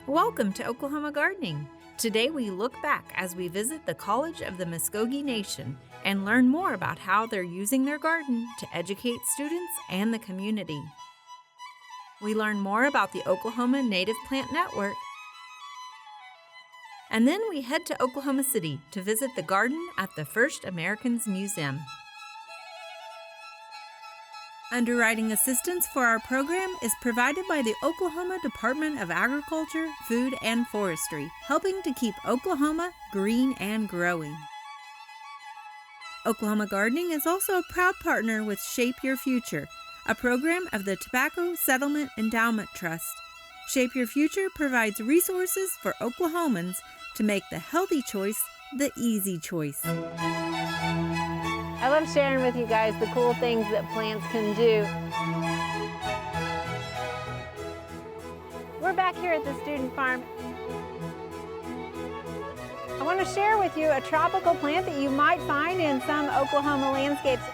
Welcome to Oklahoma Gardening. Today we look back as we visit the College of the Muscogee Nation and learn more about how they're using their garden to educate students and the community. We learn more about the Oklahoma Native Plant Network. And then we head to Oklahoma City to visit the garden at the First Americans Museum. Underwriting assistance for our program is provided by the Oklahoma Department of Agriculture, Food, and Forestry, helping to keep Oklahoma green and growing. Oklahoma Gardening is also a proud partner with Shape Your Future, a program of the Tobacco Settlement Endowment Trust. Shape Your Future provides resources for Oklahomans to make the healthy choice the easy choice. I love sharing with you guys the cool things that plants can do. We're back here at the student farm. I want to share with you a tropical plant that you might find in some Oklahoma landscapes.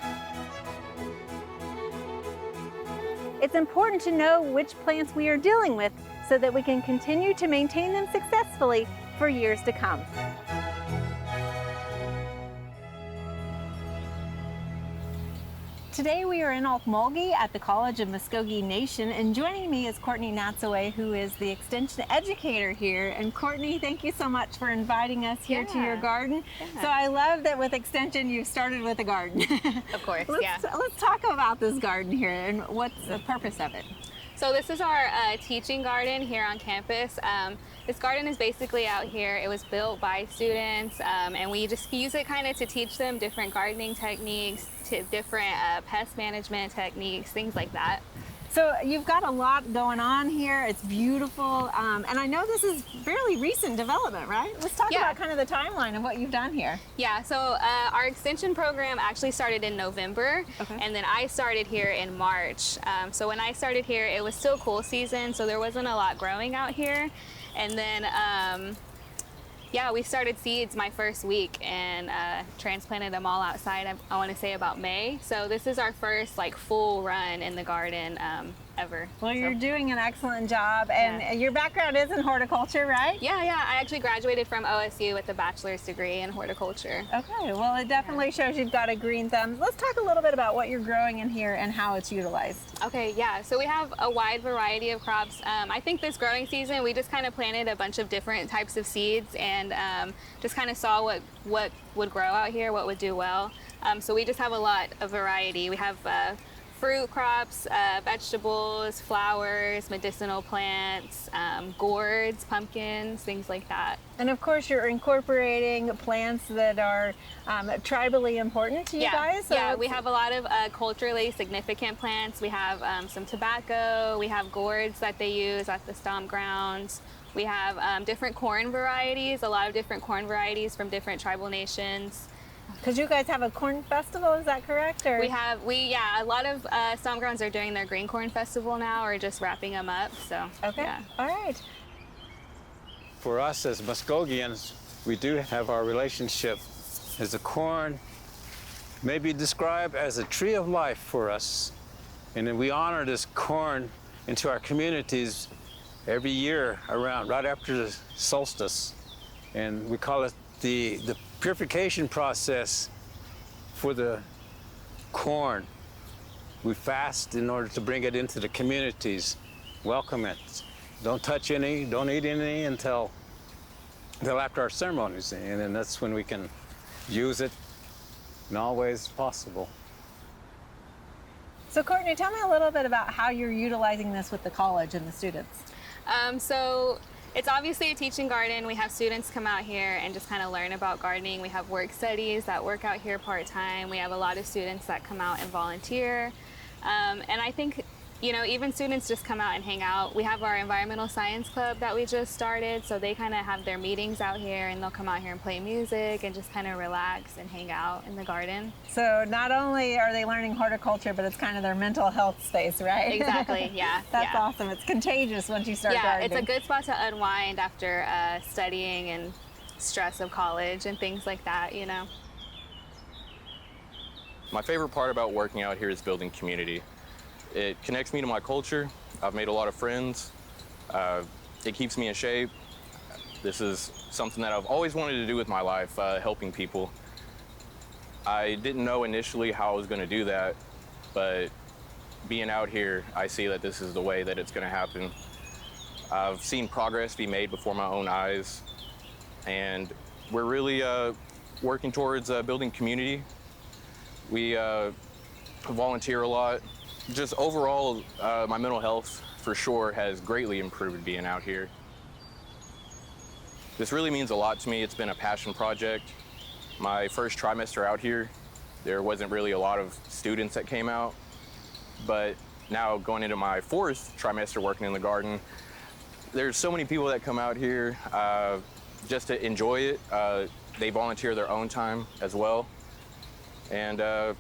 It's important to know which plants we are dealing with so that we can continue to maintain them successfully for years to come. Today we are in Okmulgee at the College of Muscogee Nation, and joining me is Courtney Natseway, who is the Extension Educator here. And Courtney, thank you so much for inviting us here to your garden. So I love that with Extension you started with a garden. Of course, Let's talk about this garden here and what's the purpose of it. So this is our teaching garden here on campus. This garden is basically out here. It was built by students, and we just use it kind of to teach them different gardening techniques, to different pest management techniques, things like that. So you've got a lot going on here. It's beautiful, and I know this is fairly recent development, right? Let's talk about kind of the timeline of what you've done here. Yeah, so our extension program actually started in November, and then I started here in March. So when I started here, it was still cool season, so there wasn't a lot growing out here. And then, we started seeds my first week and transplanted them all outside, I want to say about May. So this is our first full run in the garden ever. Well, you're doing an excellent job, and your background is in horticulture, right? Yeah, I actually graduated from OSU with a bachelor's degree in horticulture. Okay, well it definitely shows you've got a green thumb. Let's talk a little bit about what you're growing in here and how it's utilized. Okay, yeah, so we have a wide variety of crops. I think this growing season we just kind of planted a bunch of different types of seeds and just kind of saw what would grow out here, what would do well. So we just have a lot of variety. We have fruit crops, vegetables, flowers, medicinal plants, gourds, pumpkins, things like that. And of course you're incorporating plants that are tribally important to you guys. So yeah, we have a lot of culturally significant plants. We have some tobacco, we have gourds that they use at the stomp grounds. We have different corn varieties, a lot of different corn varieties from different tribal nations. Because you guys have a corn festival, is that correct? Or? A lot of stomp grounds are doing their green corn festival now, or just wrapping them up. So okay, all right. For us as Muscogeans, we do have our relationship as the corn, maybe described as a tree of life for us, and then we honor this corn into our communities every year around right after the solstice, and we call it the purification process for the corn. We fast in order to bring it into the communities, welcome it. Don't touch any, don't eat any until after our ceremonies, and then that's when we can use it in all ways possible. So Courtney, tell me a little bit about how you're utilizing this with the college and the students. So it's obviously a teaching garden. We have students come out here and just kind of learn about gardening. We have work studies that work out here part-time. We have a lot of students that come out and volunteer. And I think, even students just come out and hang out. We have our environmental science club that we just started, so they kind of have their meetings out here and they'll come out here and play music and just kind of relax and hang out in the garden. So not only are they learning horticulture, but it's kind of their mental health space, right? Exactly, yeah. That's awesome. It's contagious once you start gardening. Yeah, it's a good spot to unwind after studying and stress of college and things like that, My favorite part about working out here is building community. It connects me to my culture. I've made a lot of friends. It keeps me in shape. This is something that I've always wanted to do with my life, helping people. I didn't know initially how I was going to do that, but being out here, I see that this is the way that it's going to happen. I've seen progress be made before my own eyes, and we're really working towards building community. We volunteer a lot. Just overall, my mental health for sure has greatly improved being out here. This really means a lot to me. It's been a passion project. My first trimester out here, there wasn't really a lot of students that came out, but now going into my fourth trimester working in the garden, there's so many people that come out here just to enjoy it. They volunteer their own time as well. And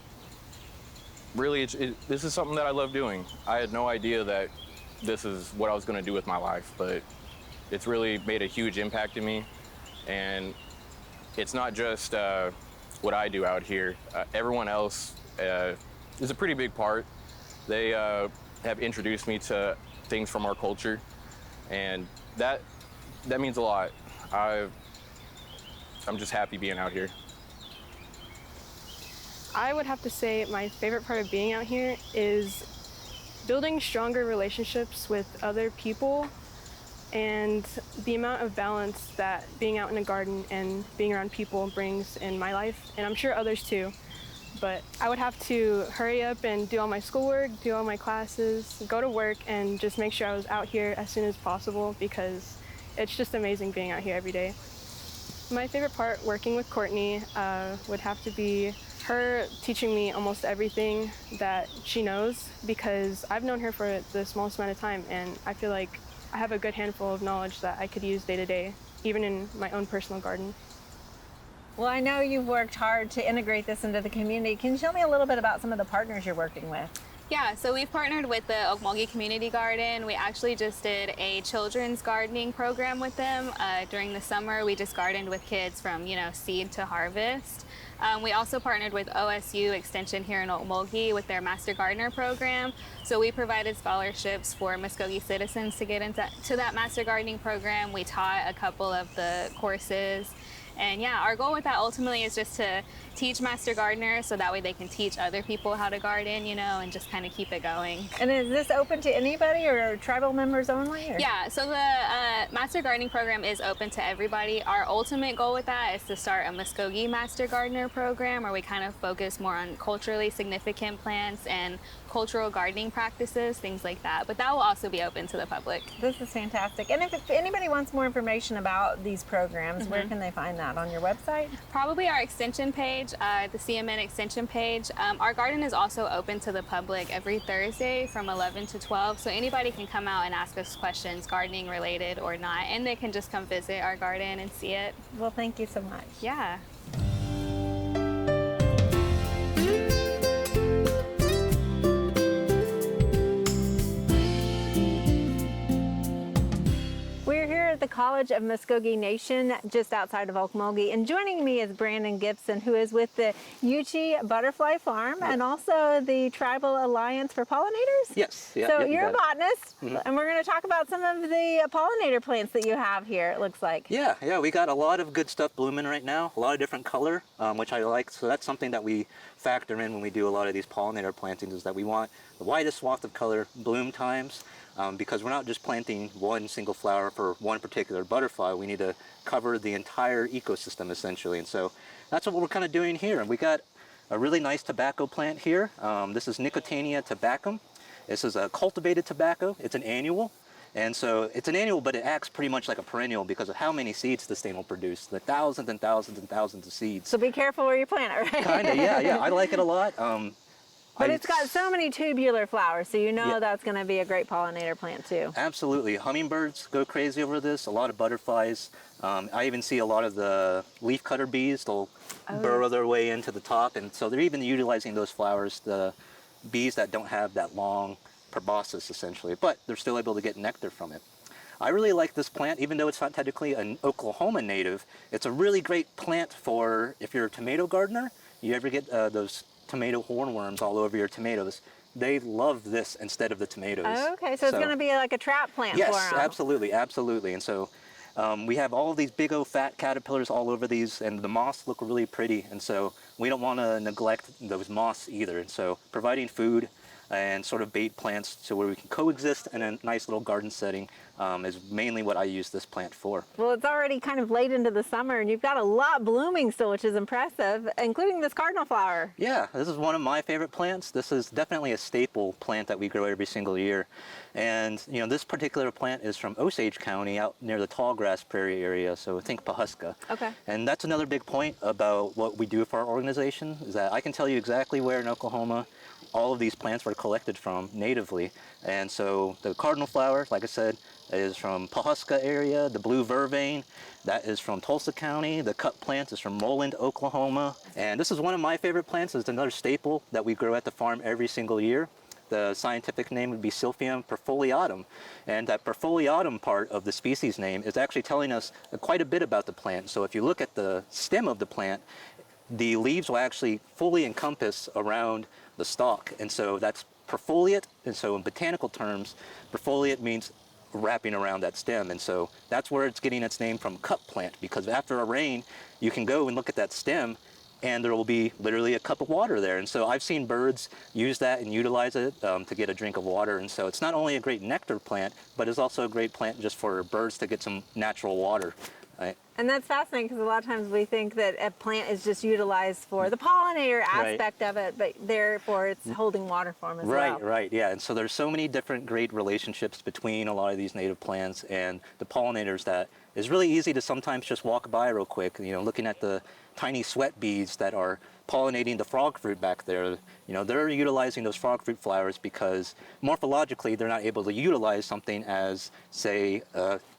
really, this is something that I love doing. I had no idea that this is what I was going to do with my life, but it's really made a huge impact in me. And it's not just what I do out here. Everyone else is a pretty big part. They have introduced me to things from our culture, and that means a lot. I'm just happy being out here. I would have to say my favorite part of being out here is building stronger relationships with other people and the amount of balance that being out in a garden and being around people brings in my life, and I'm sure others too. But I would have to hurry up and do all my schoolwork, do all my classes, go to work, and just make sure I was out here as soon as possible because it's just amazing being out here every day. My favorite part working with Courtney would have to be her teaching me almost everything that she knows because I've known her for the smallest amount of time, and I feel like I have a good handful of knowledge that I could use day to day, even in my own personal garden. Well, I know you've worked hard to integrate this into the community. Can you tell me a little bit about some of the partners you're working with? Yeah, so we've partnered with the Muscogee Community Garden. We actually just did a children's gardening program with them. During the summer, we just gardened with kids from, seed to harvest. We also partnered with OSU Extension here in Muscogee with their Master Gardener program. So we provided scholarships for Muscogee citizens to get into that Master Gardening program. We taught a couple of the courses. And yeah, our goal with that ultimately is just to teach Master Gardeners so that way they can teach other people how to garden, and just kind of keep it going. And is this open to anybody or tribal members only? Or? Yeah, so the Master Gardening program is open to everybody. Our ultimate goal with that is to start a Muscogee Master Gardener program where we kind of focus more on culturally significant plants and cultural gardening practices, things like that. But that will also be open to the public. This is fantastic. And if anybody wants more information about these programs, where can they find that? On your website? Probably our extension page, the CMN extension page. Our garden is also open to the public every Thursday from 11 to 12. So anybody can come out and ask us questions, gardening related or not, and they can just come visit our garden and see it. Well, thank you so much. Yeah. The College of Muscogee Nation just outside of Okmulgee, and joining me is Brandon Gibson, who is with the Yuchi Butterfly Farm and also the Tribal Alliance for Pollinators. Yes. Yeah, so yeah, you're a botanist, and we're going to talk about some of the pollinator plants that you have here, it looks like. Yeah, we got a lot of good stuff blooming right now, a lot of different color, which I like. So that's something that we factor in when we do a lot of these pollinator plantings, is that we want the widest swath of color bloom times. Because we're not just planting one single flower for one particular butterfly. We need to cover the entire ecosystem essentially, and so that's what we're kind of doing here. And we got a really nice tobacco plant here. This is Nicotiana tabacum. This is a cultivated tobacco. It's an annual, and so it's an annual, but it acts pretty much like a perennial because of how many seeds this thing will produce. The thousands and thousands and thousands of seeds. So be careful where you plant it, right? Kind of, yeah. I like it a lot. But it's got so many tubular flowers, so that's going to be a great pollinator plant too. Absolutely. Hummingbirds go crazy over this, a lot of butterflies. I even see a lot of the leafcutter bees. They'll burrow their way into the top, and so they're even utilizing those flowers, the bees that don't have that long proboscis essentially, but they're still able to get nectar from it. I really like this plant, even though it's not technically an Oklahoma native. It's a really great plant for if you're a tomato gardener. You ever get those tomato hornworms all over your tomatoes, they love this instead of the tomatoes. Okay, so it's going to be like a trap plant for them. Yes, absolutely, absolutely. And so we have all these big old fat caterpillars all over these, and the moss look really pretty. And so we don't want to neglect those moss either. And so providing food and sort of bait plants so where we can coexist in a nice little garden setting is mainly what I use this plant for. Well, it's already kind of late into the summer and you've got a lot blooming still, which is impressive, including this cardinal flower. Yeah, this is one of my favorite plants. This is definitely a staple plant that we grow every single year. And you know, this particular plant is from Osage County out near the tallgrass prairie area, so think Pawhuska. Okay. And that's another big point about what we do for our organization, is that I can tell you exactly where in Oklahoma all of these plants were collected from natively. And so the cardinal flower, like I said, is from Pawhuska area. The blue vervain, that is from Tulsa County. The cut plant is from Moreland, Oklahoma. And this is one of my favorite plants. It's another staple that we grow at the farm every single year. The scientific name would be Silphium perfoliatum. And that perfoliatum part of the species name is actually telling us quite a bit about the plant. So if you look at the stem of the plant, the leaves will actually fully encompass around the stalk. And so that's perfoliate. And so in botanical terms, perfoliate means wrapping around that stem. And so that's where it's getting its name from, cup plant, because after a rain, you can go and look at that stem and there will be literally a cup of water there. And so I've seen birds use that and utilize it to get a drink of water. And so it's not only a great nectar plant, but it's also a great plant just for birds to get some natural water. Right. And that's fascinating because a lot of times we think that a plant is just utilized for the pollinator aspect of it, but therefore it's holding water for them as well. Right, yeah. And so there's so many different great relationships between a lot of these native plants and the pollinators that is really easy to sometimes just walk by real quick. You know, looking at the tiny sweat beads that are pollinating the frog fruit back there, you know, they're utilizing those frog fruit flowers because morphologically they're not able to utilize something as, say,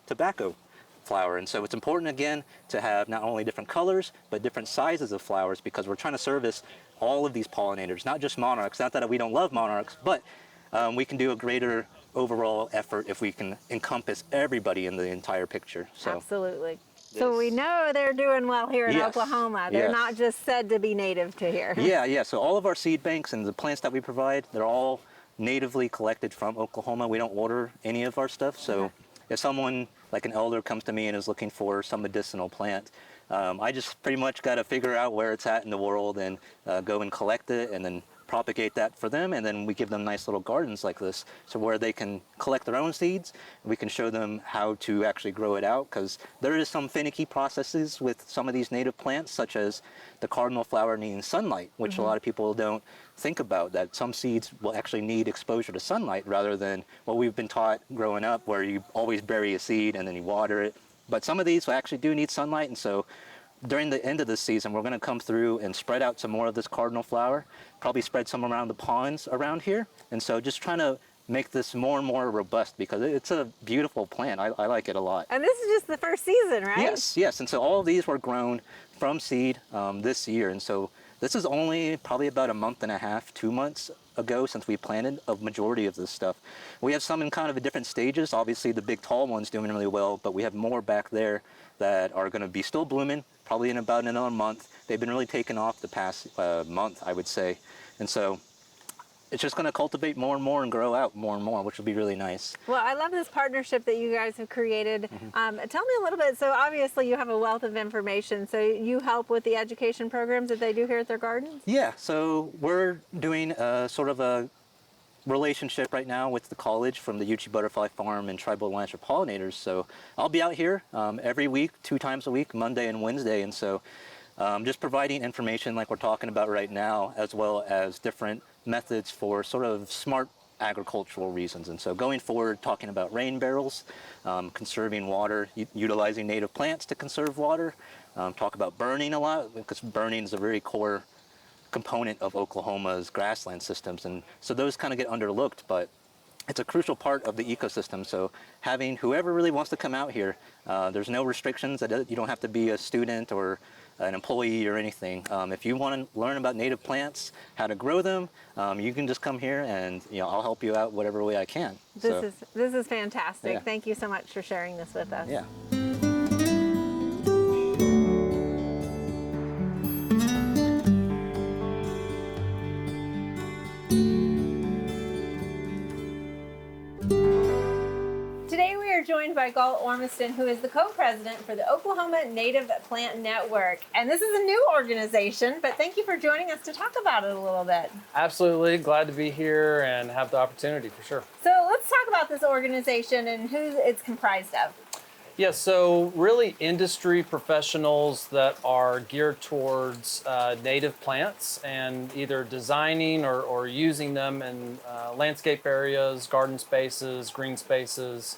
tobacco flower. And so it's important, again, to have not only different colors, but different sizes of flowers, because we're trying to service all of these pollinators, not just monarchs. Not that we don't love monarchs, but we can do a greater overall effort if we can encompass everybody in the entire picture. So absolutely. So we know they're doing well here in Oklahoma. They're not just said to be native to here. Yeah. So all of our seed banks and the plants that we provide, they're all natively collected from Oklahoma. We don't order any of our stuff. So if someone like an elder comes to me and is looking for some medicinal plant, I just pretty much got to figure out where it's at in the world and go and collect it and then propagate that for them, and then we give them nice little gardens like this, so where they can collect their own seeds. We can show them how to actually grow it out, because there is some finicky processes with some of these native plants, such as the cardinal flower needing sunlight, which a lot of people don't think about, that some seeds will actually need exposure to sunlight rather than what we've been taught growing up, where you always bury a seed and then you water it. But some of these actually do need sunlight, and so during the end of this season, we're going to come through and spread out some more of this cardinal flower, probably spread some around the ponds around here. And so just trying to make this more and more robust, because it's a beautiful plant. I like it a lot. And this is just the first season, right? Yes. And so all of these were grown from seed this year. And so this is only probably about a month and a half, 2 months ago since we planted a majority of this stuff. We have some in kind of different stages. Obviously the big tall one's doing really well, but we have more back there that are going to be still blooming probably in about another month. They've been really taking off the past month, I would say. And so it's just going to cultivate more and more and grow out more and more, which will be really nice. Well, I love this partnership that you guys have created. Tell me a little bit. So obviously you have a wealth of information. So you help with the education programs that they do here at their gardens? Yeah. So we're doing sort of a relationship right now with the college from the Uchi Butterfly Farm and Tribal Alliance for Pollinators. So I'll be out here every week, 2 times a week, Monday and Wednesday. And so just providing information like we're talking about right now, as well as different methods for sort of smart agricultural reasons. And so going forward, talking about rain barrels, conserving water, utilizing native plants to conserve water, talk about burning a lot, because burning is a very core component of Oklahoma's grassland systems. And so those kind of get underlooked, but it's a crucial part of the ecosystem. So having whoever really wants to come out here, there's no restrictions. You don't have to be a student or an employee or anything. If you want to learn about native plants, how to grow them, you can just come here and I'll help you out whatever way I can. This is fantastic. Yeah. Thank you so much for sharing this with us. Yeah. joined by Galt Ormiston, who is the co-president for the Oklahoma Native Plant Network. And this is a new organization, but thank you for joining us to talk about it a little bit. Absolutely. Glad to be here and have the opportunity for sure. So let's talk about this organization and who it's comprised of. Yeah, so really industry professionals that are geared towards native plants and either designing or using them in landscape areas, garden spaces, green spaces.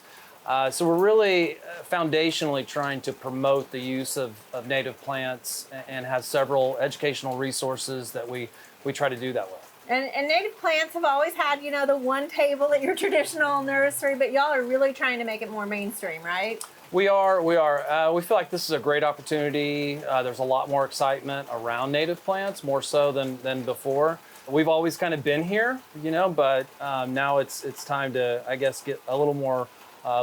So we're really foundationally trying to promote the use of native plants and have several educational resources that we try to do that with. And native plants have always had, you know, the one table at your traditional nursery, but y'all are really trying to make it more mainstream, right? We are. We feel like this is a great opportunity. There's a lot more excitement around native plants, more so than before. We've always kind of been here, you know, but now it's time to, I guess, get a little more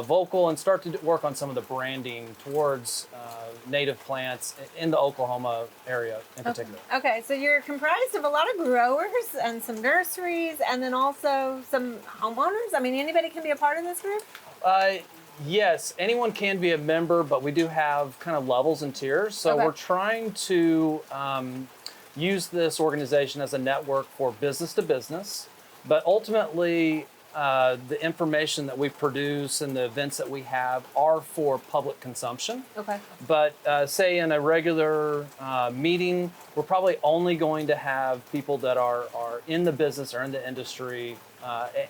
vocal and start to work on some of the branding towards native plants in the Oklahoma area in particular. Okay, so you're comprised of a lot of growers and some nurseries and then also some homeowners. I mean, anybody can be a part of this group? Yes, anyone can be a member, but we do have kind of levels and tiers. So Okay. we're trying to use this organization as a network for business to business, but ultimately the information that we produce and the events that we have are for public consumption. Okay. But say in a regular meeting, we're probably only going to have people that are in the business or in the industry,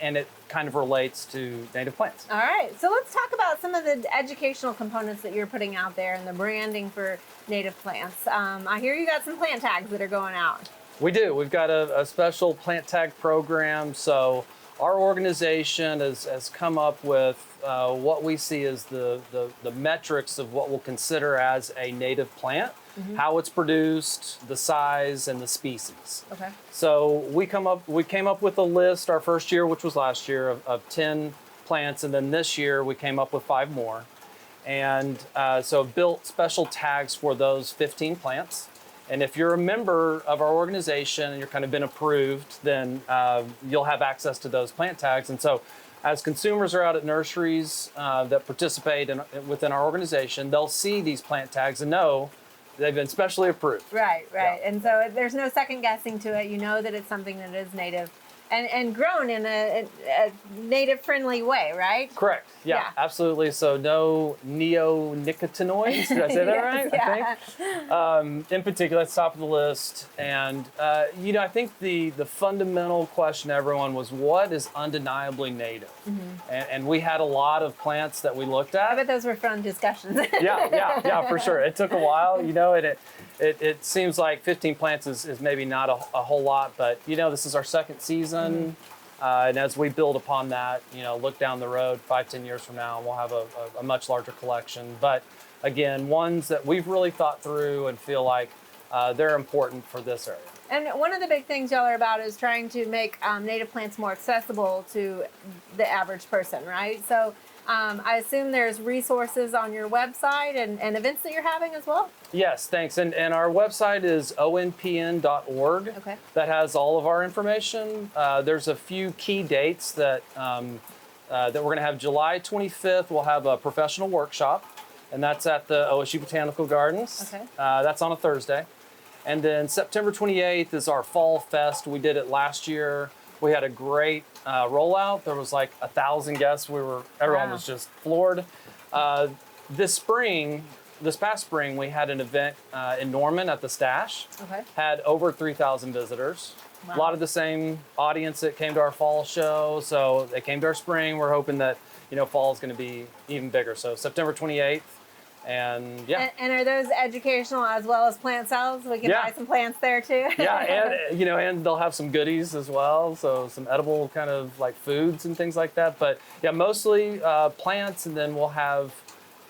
and it kind of relates to native plants. All right, so let's talk about some of the educational components that you're putting out there and the branding for native plants. I hear you got some plant tags that are going out. We do. We've got a special plant tag program. So our organization has come up with what we see as the metrics of what we'll consider as a native plant, how it's produced, the size, and the species. Okay. So we came up with a list our first year, which was last year, of 10 plants, and then this year we came up with 5 more. And so built special tags for those 15 plants. And if you're a member of our organization and you're kind of been approved, then you'll have access to those plant tags. And so as consumers are out at nurseries that participate within our organization, they'll see these plant tags and know they've been specially approved. Right. Yeah. And so there's no second guessing to it. You know that it's something that is native and grown in a native friendly way, right? Correct. Yeah, absolutely. So no neonicotinoids. Did I say that right? Yeah. I think. In particular, that's top of the list. And you know, I think the fundamental question to everyone was, what is undeniably native? And we had a lot of plants that we looked I at. bet those were fun discussions. Yeah, for sure. It took a while, you know, and it seems like 15 plants is maybe not a whole lot, but you know, this is our second season. And as we build upon that, you know, look down the road 5-10 years from now, we'll have a much larger collection. But again, ones that we've really thought through and feel like they're important for this area. And one of the big things y'all are about is trying to make native plants more accessible to the average person, right? So I assume there's resources on your website and events that you're having as well? Yes, thanks. And our website is onpn.org. Okay. That has all of our information. There's a few key dates that we're going to have. July 25th, we'll have a professional workshop, and that's at the OSU Botanical Gardens. Okay. That's on a Thursday. And then September 28th is our Fall Fest. We did it last year. We had a great rollout. There was like 1,000 guests. Everyone was just floored. This past spring, we had an event in Norman at the Stash. Okay. Had over 3,000 visitors. Wow. A lot of the same audience that came to our fall show. So they came to our spring. We're hoping that, you know, fall is going to be even bigger. So September 28th. And yeah. And are those educational as well as plant sales? We can buy some plants there too. Yeah, and you know, and they'll have some goodies as well, so some edible kind of like foods and things like that. But yeah, mostly plants, and then we'll have,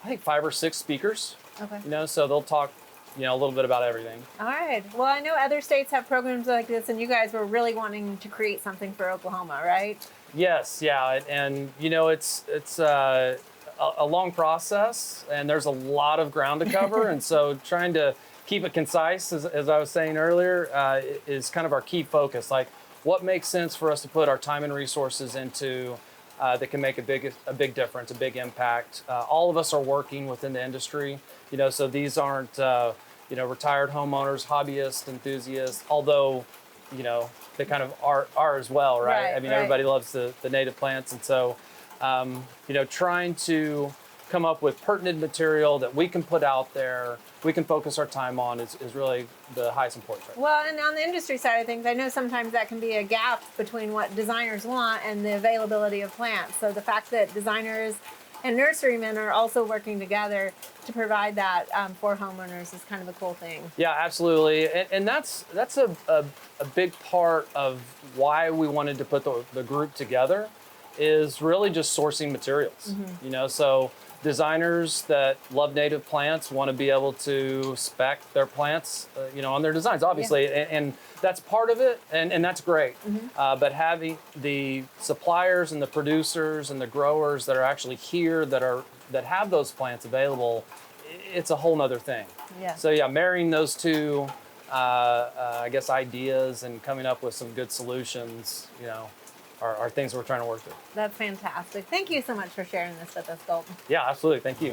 I think, 5 or 6 speakers. Okay. You know, so they'll talk, you know, a little bit about everything. All right. Well, I know other states have programs like this, and you guys were really wanting to create something for Oklahoma, right? Yes, yeah, and you know, it's a long process, and there's a lot of ground to cover, and so trying to keep it concise, as I was saying earlier, is kind of our key focus. Like, what makes sense for us to put our time and resources into that can make a big difference, a big impact. All of us are working within the industry, so these aren't, retired homeowners, hobbyists, enthusiasts, although, they kind of are as well, right? I mean, everybody loves the native plants. And so, trying to come up with pertinent material that we can put out there, we can focus our time on is really the highest importance right now. Well, and on the industry side of things, I know sometimes that can be a gap between what designers want and the availability of plants. So the fact that designers and nurserymen are also working together to provide that for homeowners is kind of a cool thing. Yeah, absolutely. And that's a big part of why we wanted to put the group together, is really just sourcing materials. So designers that love native plants want to be able to spec their plants, on their designs, obviously, and that's part of it, and that's great. But having the suppliers and the producers and the growers that are actually here that have those plants available, it's a whole nother thing. Yeah. So marrying those two, I guess, ideas and coming up with some good solutions, are things we're trying to work through. That's fantastic. Thank you so much for sharing this with us, Galt. Yeah, absolutely. Thank you.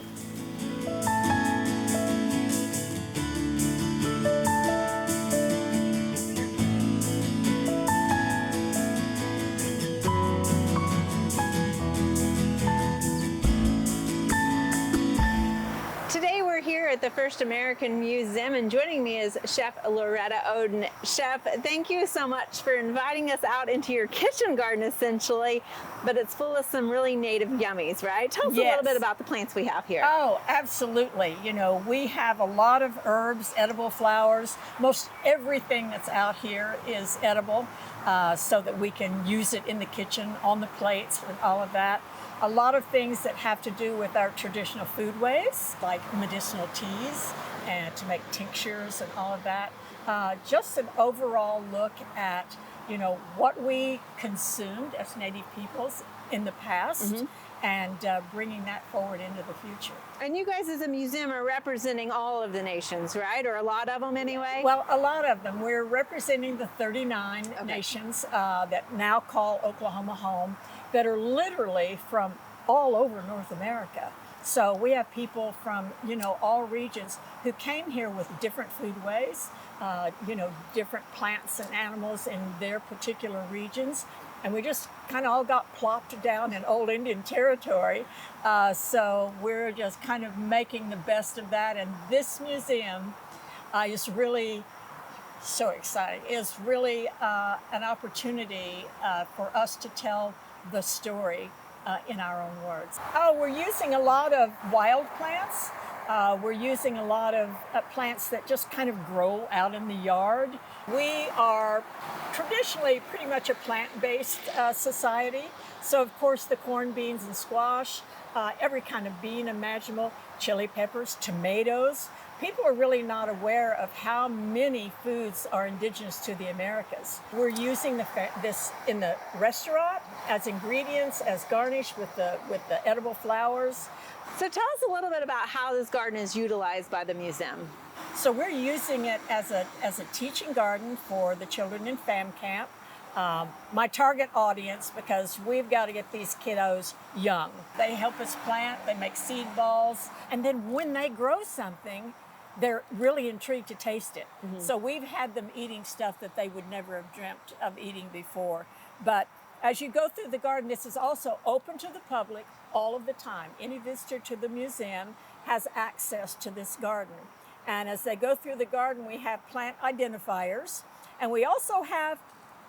Today we're here at the First American Museum, and joining me is Chef Loretta Oden. Chef, thank you so much for inviting us out into your kitchen garden, essentially, but it's full of some really native yummies, right? Tell us a little bit about the plants we have here. Oh, absolutely. We have a lot of herbs, edible flowers. Most everything that's out here is edible, so that we can use it in the kitchen, on the plates, and all of that. A lot of things that have to do with our traditional foodways, like medicinal teas and to make tinctures and all of that. Just an overall look at, what we consumed as Native peoples in the past, and bringing that forward into the future. And you guys as a museum are representing all of the nations, right? Or a lot of them anyway? Well, a lot of them. We're representing the 39 nations that now call Oklahoma home, that are literally from all over North America. So we have people from, all regions who came here with different foodways, different plants and animals in their particular regions. And we just kind of all got plopped down in old Indian territory. So we're just kind of making the best of that. And this museum is really so exciting. It's really an opportunity for us to tell the story in our own words. We're using a lot of wild plants. We're using a lot of plants that just kind of grow out in the yard. We are traditionally pretty much a plant-based society. So of course the corn, beans, and squash, every kind of bean imaginable, chili peppers, tomatoes. People are really not aware of how many foods are indigenous to the Americas. We're using this in the restaurant as ingredients, as garnish with the edible flowers. So tell us a little bit about how this garden is utilized by the museum. So we're using it as a teaching garden for the children in fam camp. My target audience, because we've got to get these kiddos young. They help us plant, they make seed balls, and then when they grow something, they're really intrigued to taste it. So we've had them eating stuff that they would never have dreamt of eating before. But as you go through the garden, this is also open to the public all of the time. Any visitor to the museum has access to this garden. And as they go through the garden, we have plant identifiers, and we also have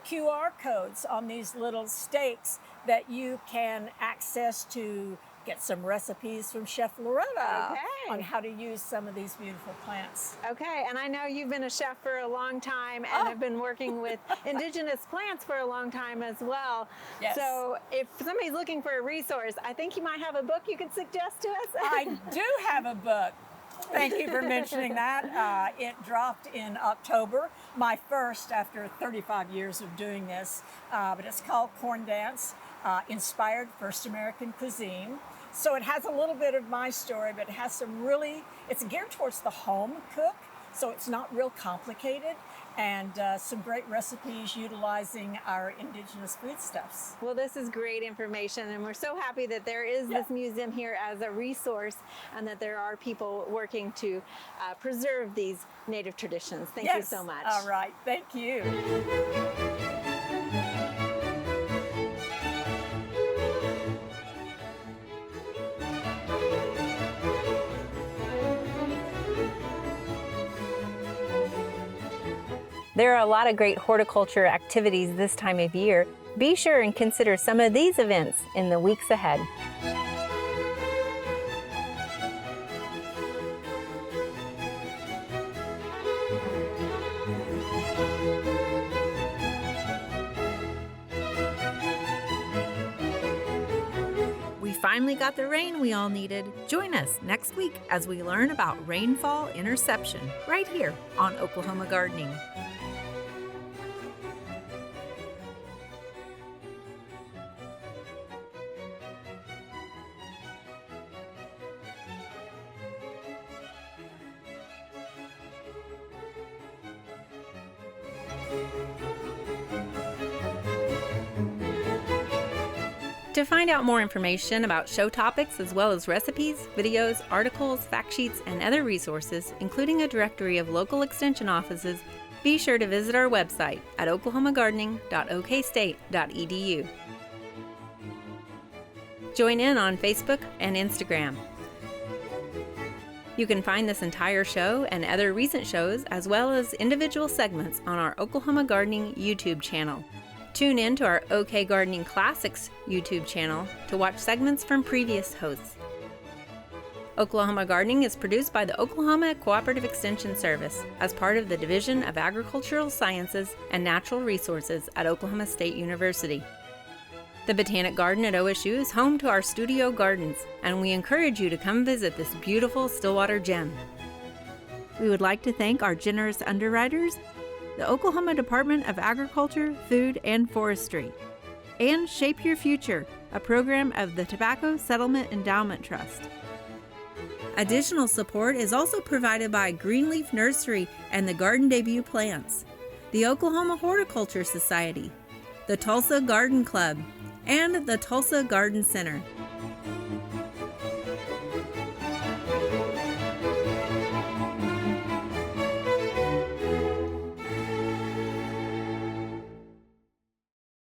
QR codes on these little stakes that you can access to get some recipes from Chef Loretta on how to use some of these beautiful plants. Okay, and I know you've been a chef for a long time and have been working with indigenous plants for a long time as well. Yes. So if somebody's looking for a resource, I think you might have a book you could suggest to us. I do have a book. Thank you for mentioning that. It dropped in October, my first after 35 years of doing this, but it's called Corn Dance, Inspired First American Cuisine. So it has a little bit of my story, but it has some it's geared towards the home cook, so it's not real complicated. and some great recipes utilizing our indigenous foodstuffs. Well, this is great information, and we're so happy that there is this museum here as a resource and that there are people working to preserve these native traditions. Thank you so much. All right. Thank you. There are a lot of great horticulture activities this time of year. Be sure and consider some of these events in the weeks ahead. We finally got the rain we all needed. Join us next week as we learn about rainfall interception right here on Oklahoma Gardening. To find out more information about show topics as well as recipes, videos, articles, fact sheets, and other resources, including a directory of local extension offices, be sure to visit our website at oklahomagardening.okstate.edu. Join in on Facebook and Instagram. You can find this entire show and other recent shows as well as individual segments on our Oklahoma Gardening YouTube channel. Tune in to our OK Gardening Classics YouTube channel to watch segments from previous hosts. Oklahoma Gardening is produced by the Oklahoma Cooperative Extension Service as part of the Division of Agricultural Sciences and Natural Resources at Oklahoma State University. The Botanic Garden at OSU is home to our studio gardens, and we encourage you to come visit this beautiful Stillwater gem. We would like to thank our generous underwriters, the Oklahoma Department of Agriculture, Food, and Forestry, and Shape Your Future, a program of the Tobacco Settlement Endowment Trust. Additional support is also provided by Greenleaf Nursery and the Garden Debut Plants, the Oklahoma Horticulture Society, the Tulsa Garden Club, and the Tulsa Garden Center.